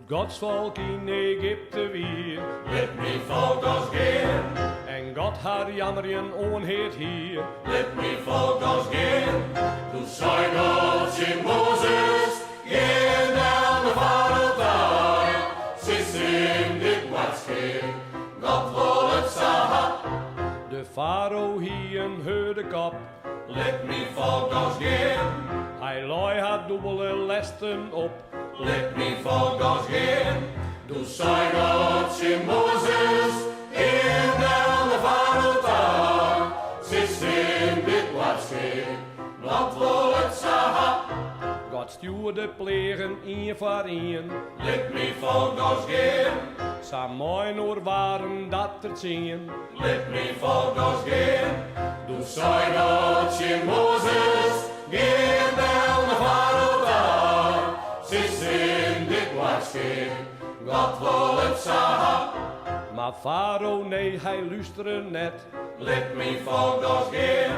Gods volk in Egypte weer. Let me volk als geen. En God haar jammeren onheet hier. Let me volk als geen. Toen zei God in Mozes, geen down de farao daar. Sis in dit wat geen. God wil het zagen. De farao hier een heude kop. Let me volk als geen. Hij looi haar dubbele lesten op. Let me volk als geen. Toen zei God in Mozes, geen down de farao daar. Sis in dit wat geen. God wil het zagen. God stuurde plegen een voor een. Let me volk als geen. Sa mooi noor waren dat te zien. Let me volk als geen. Toen zei God in Mozes, geen down de farao daar. Sis in dit wat geen. God wil het zagen. Maar farao nee, hij luisterde net. Let me volk als geen.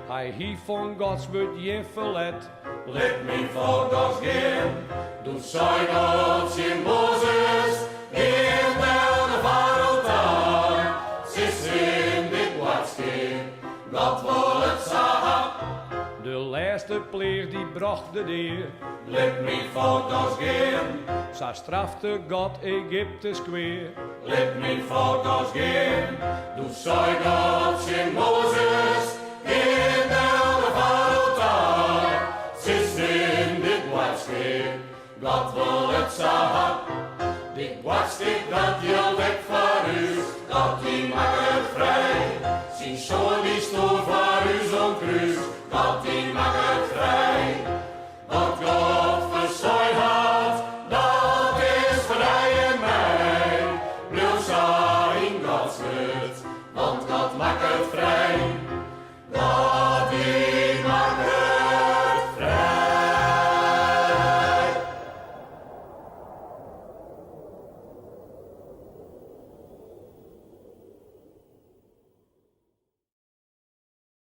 Hij hief van Gods woord je verlet. Let me volk als geen. Toen zei God in Mozes, geen down de farao daar. Sis in dit wat geen. God wil het zagen. De laatste pleeg die bracht de deer. Let me volk als geen. Sa strafte God Egypte squeer. Let me volk als geen. Toen zei God in Mozes, geen down de farao daar. Sis in dit wat geen. God wil het zagen. Dit wat dat geldt ik voor u. Dat die maakt het vrij. Zien zo'n die stoel